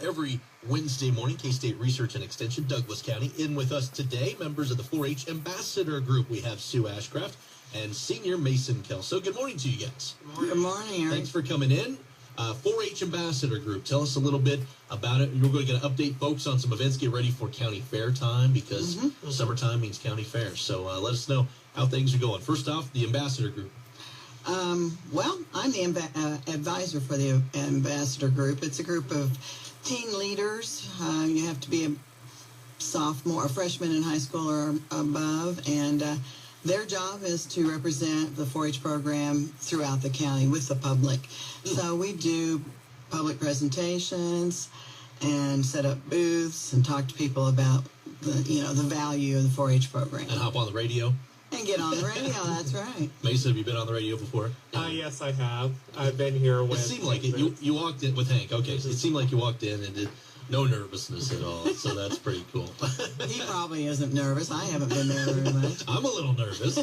every Wednesday morning. K-State Research and Extension, Douglas County. In with us today, members of the 4-H Ambassador Group. We have Sue Ashcraft and Senior Mason Kelso. Good morning to you guys. Good morning, Eric. Thanks for coming in. 4-H Ambassador Group, tell us a little bit about it. We're going to update folks on some events. Get ready for county fair time because summertime means county fair. So let us know how things are going. First off, the Ambassador Group. Well, I'm the advisor for the Ambassador Group. It's a group of teen leaders. You have to be a sophomore, a freshman in high school or above, and their job is to represent the 4-H program throughout the county with the public. So we do public presentations and set up booths and talk to people about the value of the 4-H program. And hop on the radio. And get on the radio, that's right. Mason, have you been on the radio before? Yes, I have. I've been here with... It seemed like it. You walked in with Hank. Okay, so it seemed like you walked in and did no nervousness at all. So that's pretty cool. He probably isn't nervous. I haven't been there very much. I'm a little nervous,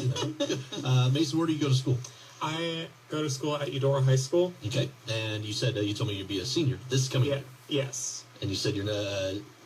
Mason, where do you go to school? I go to school at Eudora High School. Okay, and you said you told me you'd be a senior. This is coming year. Yes. And you said you're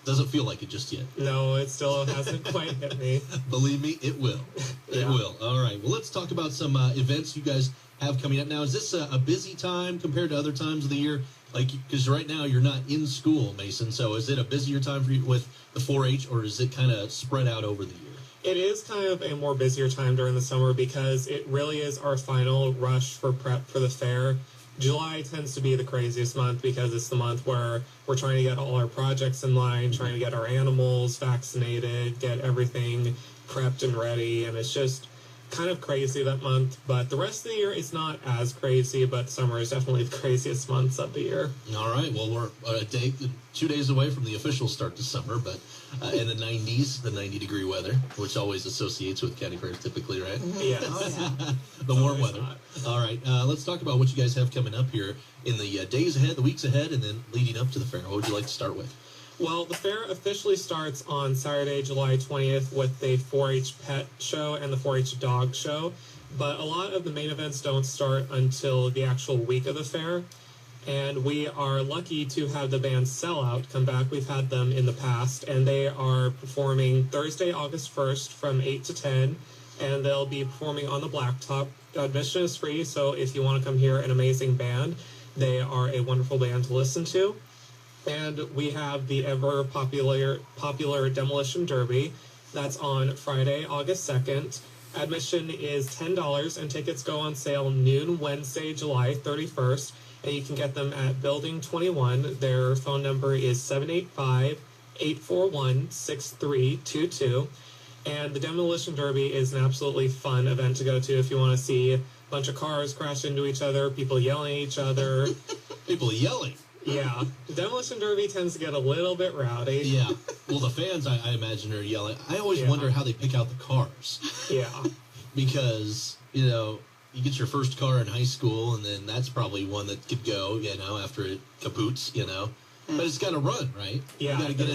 doesn't feel like it just yet. No, it still hasn't quite hit me. Believe me, it will. It will. All right. Well, let's talk about some events you guys have coming up. Now, is this a busy time compared to other times of the year? Like, because right now you're not in school, Mason. So is it a busier time for you with the 4-H, or is it kind of spread out over the year? It is kind of a more busier time during the summer because it really is our final rush for prep for the fair. July tends to be the craziest month because it's the month where we're trying to get all our projects in line, trying to get our animals vaccinated, get everything prepped and ready, and it's just kind of crazy that month. But the rest of the year is not as crazy, but summer is definitely the craziest months of the year. All right. Well, we're 2 days away from the official start to summer, but in the 90s, the 90-degree weather, which always associates with county fairs typically, right? Yes. Oh, yeah. The warm weather. Hot. All right. Let's talk about what you guys have coming up here in the days ahead, the weeks ahead, and then leading up to the fair. What would you like to start with? Well, the fair officially starts on Saturday, July 20th with the 4-H pet show and the 4-H dog show. But a lot of the main events don't start until the actual week of the fair. And we are lucky to have the band Sellout come back. We've had them in the past, and they are performing Thursday, August 1st from 8 to 10. And they'll be performing on the Blacktop. Admission is free, so if you want to come hear an amazing band, they are a wonderful band to listen to. And we have the ever popular Demolition Derby. That's on Friday, August 2nd. Admission is $10, and tickets go on sale noon Wednesday, July 31st. And you can get them at Building 21. Their phone number is 785-841-6322. And the Demolition Derby is an absolutely fun event to go to if you want to see a bunch of cars crash into each other, people yelling at each other. People yelling? Yeah, the Demolition Derby tends to get a little bit rowdy. Yeah. Well, the fans, I imagine, are yelling. I always wonder how they pick out the cars. Yeah. Because, you get your first car in high school, and then that's probably one that could go, after it kapoots, But it's got to run, right? Yeah. You got to get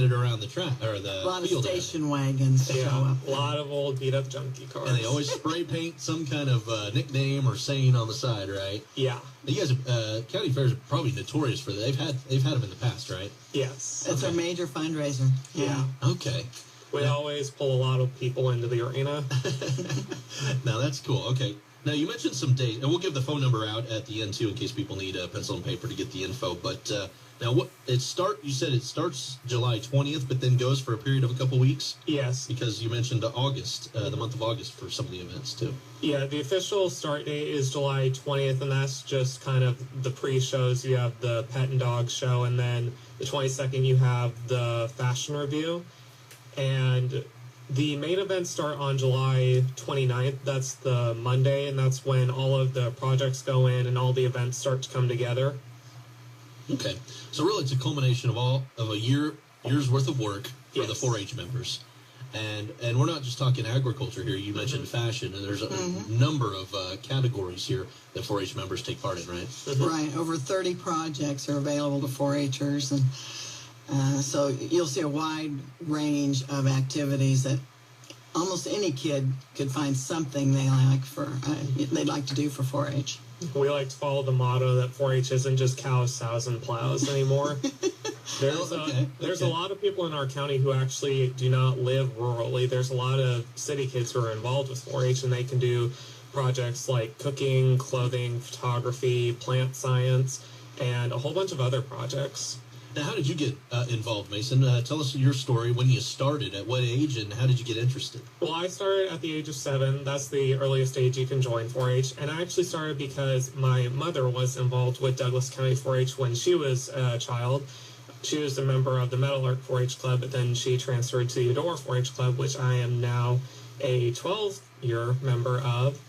it around the track or the field. A lot of station wagons. wagons show up. A lot of old beat-up junkie cars. And they always spray paint some kind of nickname or saying on the side, right? Yeah. You guys, county fairs are probably notorious for that. They've had them in the past, right? Yes. It's a major fundraiser. Yeah. Okay. We always pull a lot of people into the arena. Now, that's cool. Okay. Now, you mentioned some dates, and we'll give the phone number out at the end, too, in case people need a pencil and paper to get the info. But now, you said it starts July 20th, but then goes for a period of a couple weeks? Yes. Because you mentioned August, the month of August for some of the events, too. Yeah, the official start date is July 20th, and that's just kind of the pre-shows. You have the Pet and Dog show, and then the 22nd you have the Fashion Review. And the main events start on July 29th. That's the Monday, and that's when all of the projects go in and all the events start to come together. Okay. So really it's a culmination of a year's worth of work for the 4-H members. And we're not just talking agriculture here. You mentioned fashion, and there's a number of categories here that 4-H members take part in, right? Right. Over 30 projects are available to 4-Hers, and so you'll see a wide range of activities that almost any kid could find something they'd like to do for 4-H. We like to follow the motto that 4-H isn't just cows, sows, and plows anymore. There's a lot of people in our county who actually do not live rurally. There's a lot of city kids who are involved with 4-H, and they can do projects like cooking, clothing, photography, plant science, and a whole bunch of other projects. Now, how did you get involved, Mason? Tell us your story, when you started, at what age, and how did you get interested? Well, I started at the age of 7. That's the earliest age you can join 4-H. And I actually started because my mother was involved with Douglas County 4-H when she was a child. She was a member of the Meadowlark 4-H Club, but then she transferred to the Eudora 4-H Club, which I am now a 12-year member of.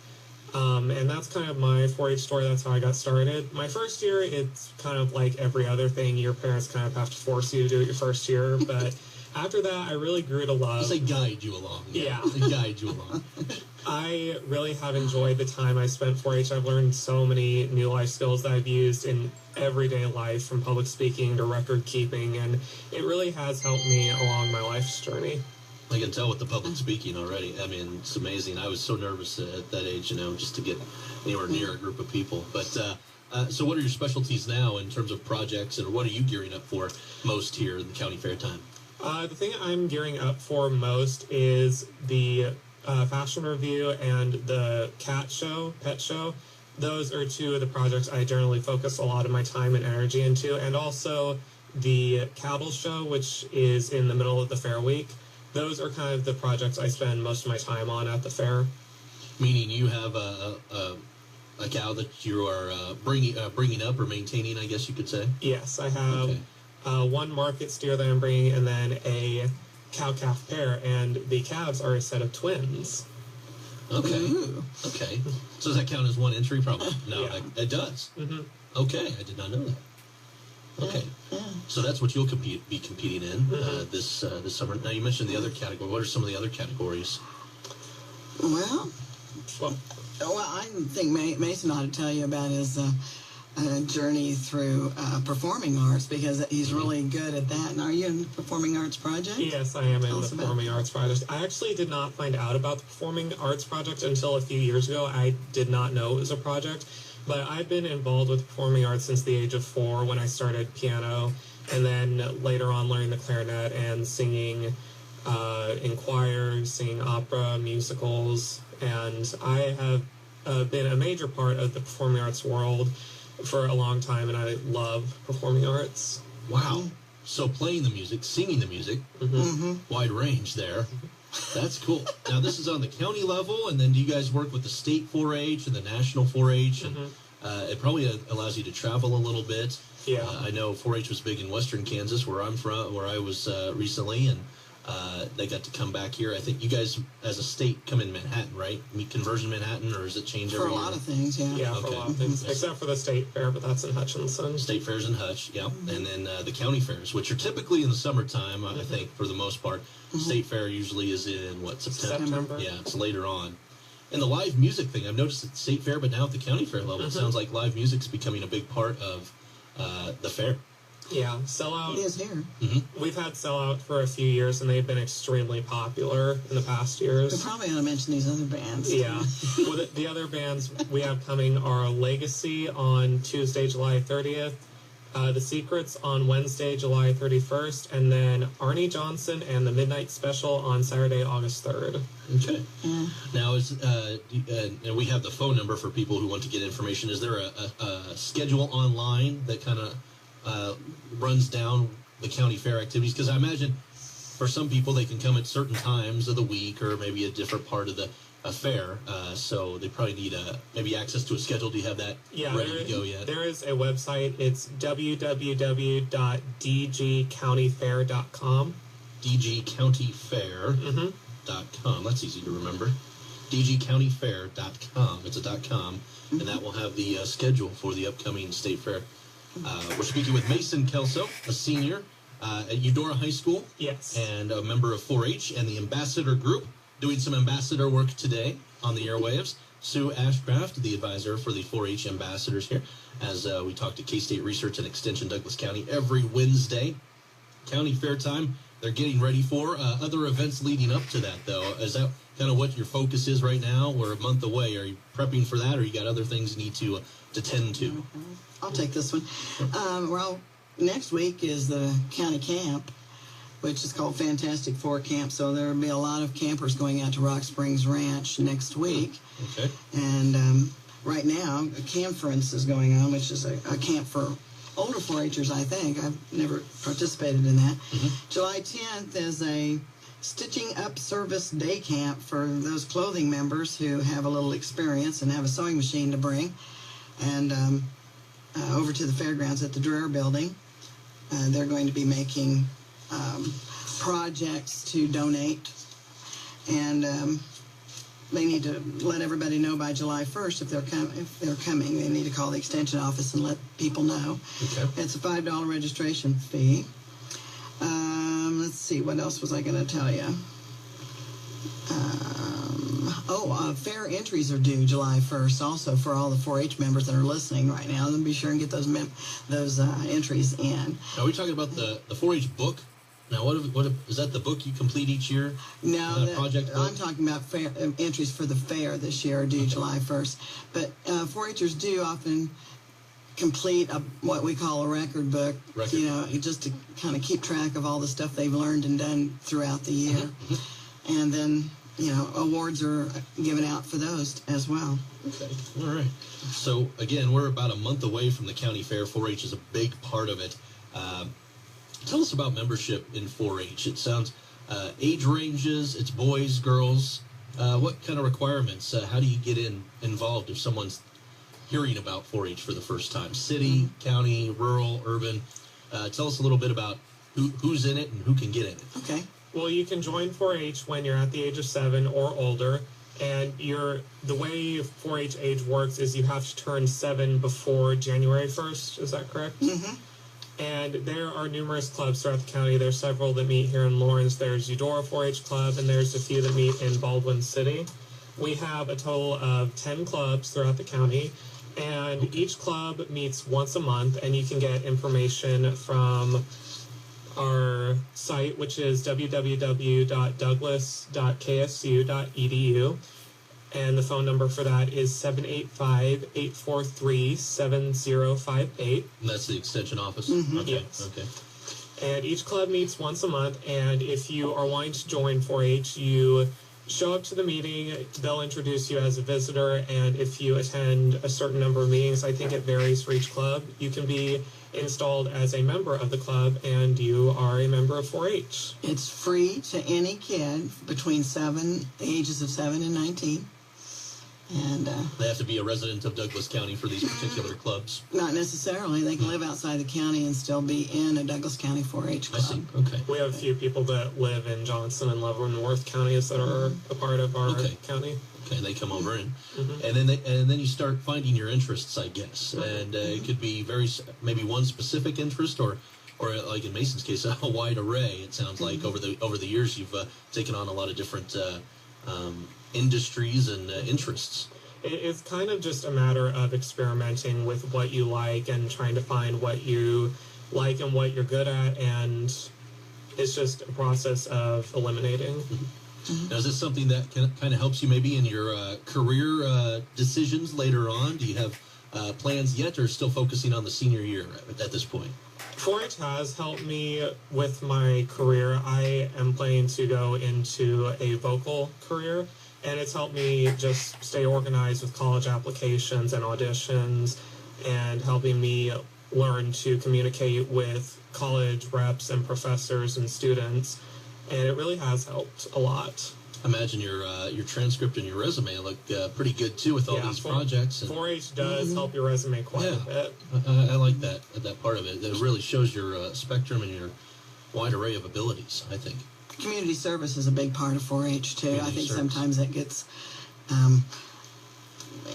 And that's kind of my 4-H story. That's how I got started. My first year, it's kind of like every other thing. Your parents kind of have to force you to do it your first year. But after that, I really grew to love. They guide you along. Yeah. They guide you along. I really have enjoyed the time I spent 4-H. I've learned so many new life skills that I've used in everyday life, from public speaking to record keeping. And it really has helped me along my life's journey. I can tell with the public speaking already. I mean, it's amazing. I was so nervous at that age, just to get anywhere near a group of people. But so what are your specialties now in terms of projects, and what are you gearing up for most here in the county fair time? The thing I'm gearing up for most is the fashion review and the pet show. Those are two of the projects I generally focus a lot of my time and energy into, and also the cattle show, which is in the middle of the fair week. Those are kind of the projects I spend most of my time on at the fair. Meaning you have a cow that you are bringing up or maintaining, I guess you could say? Yes, I have one market steer that I'm bringing, and then a cow-calf pair, and the calves are a set of twins. Okay. Ooh. Okay. So does that count as one entry? Probably. No, Yeah. it does. Mm-hmm. Okay, I did not know that. Okay, so that's what you'll be competing in this summer. Now, you mentioned the other category. What are some of the other categories? Well, I think Mason ought to tell you about his journey through performing arts, because he's really good at that. And are you in the Performing Arts Project? Yes, I am in the Performing Arts Project. I actually did not find out about the Performing Arts Project until a few years ago. I did not know it was a project. But I've been involved with performing arts since the age of 4, when I started piano, and then later on learning the clarinet and singing in choirs, singing opera, musicals. And I have been a major part of the performing arts world for a long time, and I love performing arts. Wow. So playing the music, singing the music, wide range there. That's cool. Now, this is on the county level, and then do you guys work with the state 4-H and the national 4-H? And it probably allows you to travel a little bit. Yeah. I know 4-H was big in western Kansas, where I'm from, where I was recently, and they got to come back here. I think you guys, as a state, come in Manhattan, right? Conversion Manhattan, or does it change every year? For a lot of things, yeah. Yeah, for a lot of things, except for the state fair, but that's in Hutchinson. State fairs in Hutch, yeah. And then the county fairs, which are typically in the summertime, I think, for the most part. State fair usually is in, September? Yeah, it's later on. And the live music thing, I've noticed at the state fair, but now at the county fair level, it sounds like live music's becoming a big part of the fair. Yeah, Sellout. It is here. We've had Sellout for a few years, and they've been extremely popular in the past years. We probably ought to mention these other bands. Yeah. Well, the other bands we have coming are Legacy on Tuesday, July 30th, The Secrets on Wednesday, July 31st, and then Arnie Johnson and the Midnight Special on Saturday, August 3rd. Okay. Now, and we have the phone number for people who want to get information. Is there a schedule online that kind of runs down the county fair activities? Because I imagine for some people they can come at certain times of the week, or maybe a different part of the fair, so they probably need maybe access to a schedule. Do you have that ready to go yet? There is a website. It's www.dgcountyfair.com. dgcountyfair.com. That's easy to remember. dgcountyfair.com. It's a .com, and that will have the schedule for the upcoming state fair. We're speaking with Mason Kelso, a senior at Eudora High School. Yes. And a member of 4-H and the Ambassador Group, doing some ambassador work today on the airwaves. Sue Ashcraft, the advisor for the 4-H ambassadors here, as we talk to K-State Research and Extension Douglas County every Wednesday. County fair time, they're getting ready for other events leading up to that, though. Is that kind of what your focus is right now? We're a month away. Are you prepping for that, or you got other things you need to tend to? I'll take this one. Well, next week is the county camp, which is called Fantastic Four Camp. So there will be a lot of campers going out to Rock Springs Ranch next week. Okay. And right now, a conference is going on, which is a camp for older 4-Hers, I think. I've never participated in that. July 10th is a Stitching Up Service Day Camp for those clothing members who have a little experience and have a sewing machine to bring. And over to the fairgrounds at the Dreher Building. They're going to be making projects to donate. And they need to let everybody know by July 1st if they're coming. They need to call the extension office and let people know. Okay. It's a $5 registration fee. Let's see, what else was I going to tell you? Fair entries are due July 1st also for all the 4-H members that are listening right now. Then be sure and get those entries in. Are we talking about the 4-H book? Now, what is that the book you complete each year? No, project book? I'm talking about entries for the fair this year are due July 1st. But 4-Hers do often complete what we call a record book, just to kind of keep track of all the stuff they've learned and done throughout the year. And then, awards are given out for those as well. Okay, all right. So, again, we're about a month away from the county fair. 4-H is a big part of it. Tell us about membership in 4-H. It sounds age ranges, it's boys, girls. What kind of requirements? How do you get involved if someone's hearing about 4-H for the first time? City, county, rural, urban. Tell us a little bit about who's in it and who can get in it. Okay. Well, you can join 4-H when you're at the age of 7 or older. And the way 4-H age works is you have to turn 7 before January 1st. Is that correct? Mm-hmm. And there are numerous clubs throughout the county. There's several that meet here in Lawrence. There's Eudora 4-H Club, and there's a few that meet in Baldwin City. We have a total of 10 clubs throughout the county, and each club meets once a month, and you can get information from our site, which is www.douglas.ksu.edu. And the phone number for that is 785-843-7058. And that's the extension office? Mm-hmm. Okay. Yes. Okay. And each club meets once a month. And if you are wanting to join 4-H, you show up to the meeting. They'll introduce you as a visitor. And if you attend a certain number of meetings, I think it varies for each club, you can be installed as a member of the club, and you are a member of 4-H. It's free to any kid between the ages of 7 and 19. And They have to be a resident of Douglas County for these particular clubs. not necessarily. They can live outside the county and still be in a Douglas County 4-H I club. see. Okay. We have a few people that live in Johnson and Leavenworth counties that are a part of our county. Okay, they come over in, Mm-hmm. and then you start finding your interests, I guess, and it could be maybe one specific interest, or like in Mason's case, a wide array. It sounds like over the years you've taken on a lot of different industries and interests. It's kind of just a matter of experimenting with what you like and trying to find what you like and what you're good at, and it's just a process of eliminating. Now, is this something that kind of helps you maybe in your career decisions later on? Do you have plans yet, or still focusing on the senior year at this point? 4-H has helped me with my career. I am planning to go into a vocal career, and it's helped me just stay organized with college applications and auditions, and helping me learn to communicate with college reps and professors and students. And it really has helped a lot. I imagine your transcript and your resume look pretty good too with all these projects. And 4-H does help your resume quite a bit. I like that part of it. It really shows your spectrum and your wide array of abilities, I think. Community service is a big part of 4-H too. I think sometimes it gets, on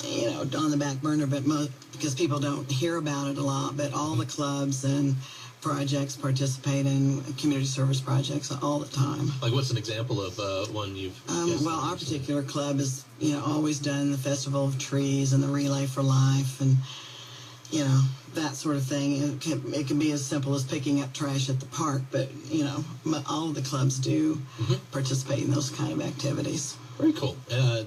the back burner, but because people don't hear about it a lot. But all the clubs and projects participate in community service projects all the time. Like, what's an example of one you've? Our particular club is, always done the Festival of Trees and the Relay for Life, and that sort of thing. It can be as simple as picking up trash at the park, but all of the clubs do participate in those kind of activities. Very cool.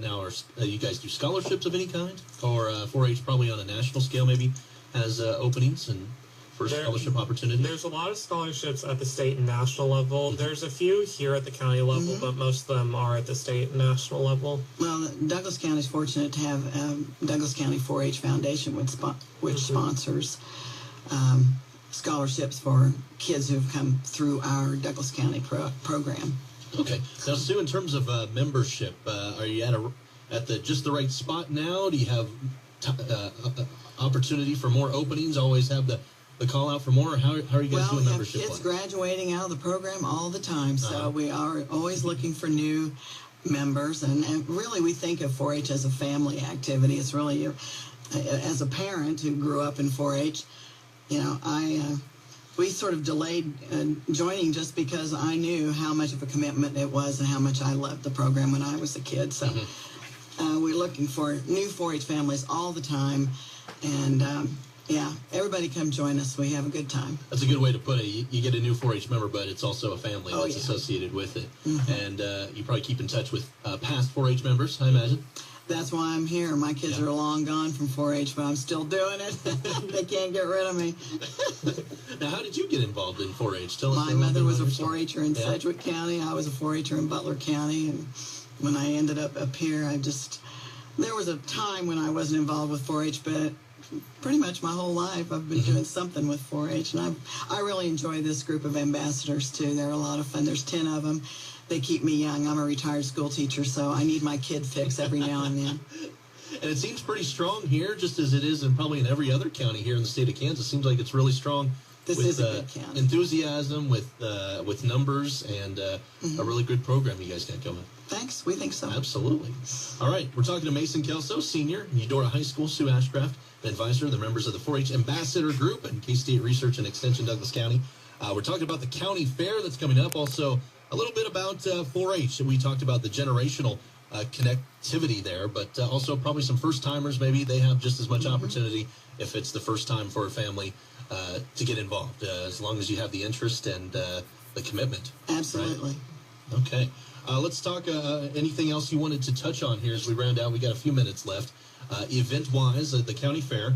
Now, you guys do scholarships of any kind, or 4-H probably on a national scale maybe has openings and for scholarship opportunity? There's a lot of scholarships at the state and national level. There's a few here at the county level, but most of them are at the state and national level. Well, Douglas County is fortunate to have Douglas County 4-H Foundation, which sponsors scholarships for kids who've come through our Douglas County program. Okay. Now, Sue, in terms of membership, are you at just the right spot now? Do you have opportunity for more openings? Always have the call out for more? How are you guys doing membership? Well, we have kids graduating out of the program all the time, so we are always looking for new members. And really, we think of 4-H as a family activity. It's really, as a parent who grew up in 4-H, we sort of delayed joining just because I knew how much of a commitment it was and how much I loved the program when I was a kid. So we're looking for new 4-H families all the time. And, everybody come join us. We have a good time. That's a good way to put it. You get a new 4-H member, but it's also a family that's associated with it. And you probably keep in touch with past 4-H members, I imagine. That's why I'm here. My kids are long gone from 4-H, but I'm still doing it. They can't get rid of me. Now, how did you get involved in 4-H? Tell us. My mother was a 4-H'er in Sedgwick County. I was a 4-H'er in Butler County. And when I ended up here, there was a time when I wasn't involved with 4-H, but pretty much my whole life I've been doing something with 4-H. And I really enjoy this group of ambassadors, too. They're a lot of fun. There's 10 of them. They keep me young. I'm a retired school teacher, so I need my kid fix every now and then. And it seems pretty strong here, just as it is probably in every other county here in the state of Kansas. Seems like it's really strong. This is a good county. Enthusiasm, with numbers, and a really good program you guys got going. Thanks. We think so. Absolutely. All right. We're talking to Mason Kelso, senior, Eudora High School, Sue Ashcraft, an advisor, the members of the 4-H Ambassador Group and K-State Research and Extension Douglas County. We're talking about the county fair that's coming up. Also, a little bit about 4-H. We talked about the generational connectivity there, but also probably some first-timers. Maybe they have just as much opportunity if it's the first time for a family to get involved, as long as you have the interest and the commitment. Absolutely. Right? Okay. Let's talk anything else you wanted to touch on here as we round out. We got a few minutes left. Event-wise, the county fair,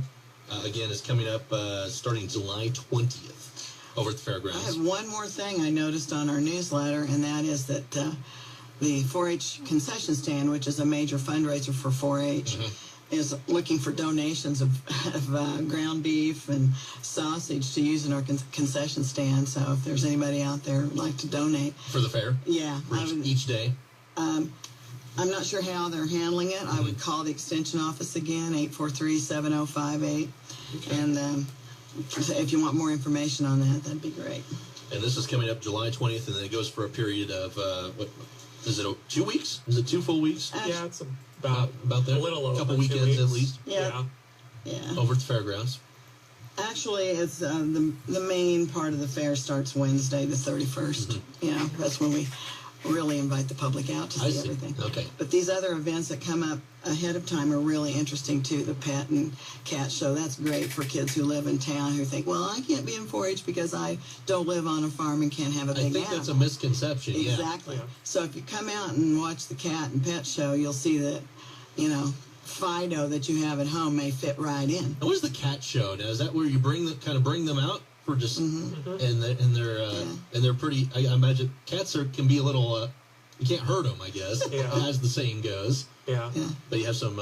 again, is coming up starting July 20th. Over at the fairgrounds. I have one more thing I noticed on our newsletter, and that is that the 4-H concession stand, which is a major fundraiser for 4-H, is looking for donations of ground beef and sausage to use in our concession stand. So if there's anybody out there who'd like to donate. For the fair? Yeah. Each day? I'm not sure how they're handling it. I would call the extension office again, 843-7058. Okay. And if you want more information on that, that'd be great. And this is coming up July 20th, and then it goes for a period of, what is it, 2 weeks? Is it 2 full weeks? Yeah, it's about that. A little over a couple 2 weekends weeks. at least. Yeah. Over at the fairgrounds. Actually, it's the main part of the fair starts Wednesday, the 31st. That's when we really invite the public out to see everything. Okay. But these other events that come up ahead of time are really interesting too. The pet and cat show, that's great for kids who live in town who think, well, I can't be in 4-H because I don't live on a farm and can't have a big I think animal. that's a misconception. Exactly. Yeah. So if you come out and watch the cat and pet show, you'll see that, Fido that you have at home may fit right in. And what is the cat show? Now, is that where you bring them out for just and they're pretty? I imagine cats can be a little. You can't hurt them, I guess, as the saying goes. Yeah. But you have some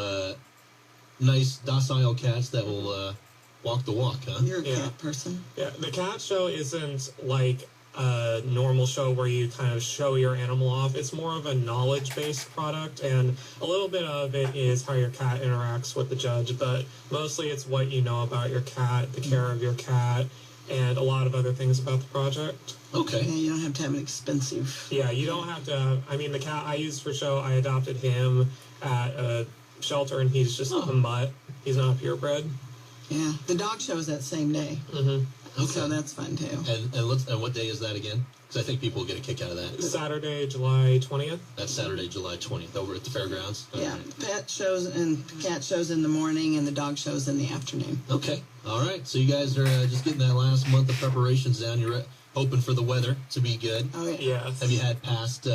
nice docile cats that will walk the walk, huh? You're a cat person. Yeah. The cat show isn't like a normal show where you kind of show your animal off. It's more of a knowledge-based product, and a little bit of it is how your cat interacts with the judge, but mostly it's what you know about your cat, the care of your cat, and a lot of other things about the project. Okay. Yeah, you don't have to have an expensive. Yeah, you don't have to. I mean, the cat I used for show, I adopted him at a shelter, and he's just a mutt. He's not a purebred. Yeah, the dog show is that same day. Okay. So that's fun too. And what day is that again? Because I think people will get a kick out of that. Saturday, July 20th. That's Saturday, July 20th, over at the fairgrounds. Yeah, Right. pet shows and cat shows in the morning, and the dog shows in the afternoon. Okay. All right. So you guys are just getting that last month of preparations down. You're hoping for the weather to be good. Oh, yeah. Yes. Have you had past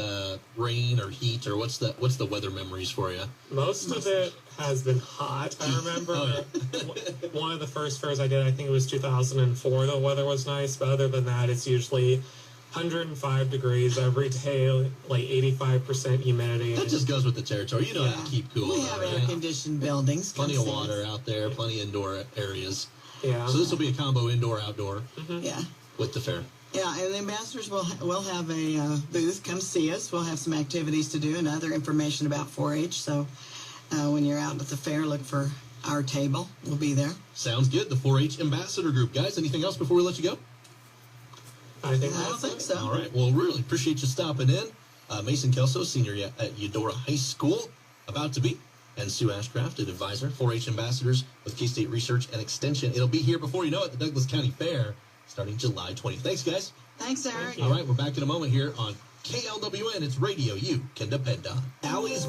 rain or heat, or what's the weather memories for you? Most of it has been hot. I remember one of the first fairs I did, I think it was 2004, the weather was nice, but other than that, it's usually 105 degrees every day, like 85% humidity. That just goes with the territory. You know how to keep cool. We have air-conditioned buildings. Plenty of water out there, plenty of indoor areas. Yeah. So this will be a combo indoor-outdoor Yeah. with the fair. Yeah, and the ambassadors will have a booth. Come see us. We'll have some activities to do and other information about 4-H. So when you're out at the fair, look for our table. We'll be there. Sounds good. The 4-H Ambassador Group. Guys, anything else before we let you go? I don't think so. All right. Well, really appreciate you stopping in. Mason Kelso, senior at Eudora High School, about to be, and Sue Ashcraft, an advisor, 4-H ambassadors with K-State Research and Extension. It'll be here before you know it, the Douglas County Fair, starting July 20th. Thanks, guys. Thanks, Eric. All right, we're back in a moment here on KLWN. It's radio you can depend on. Alley's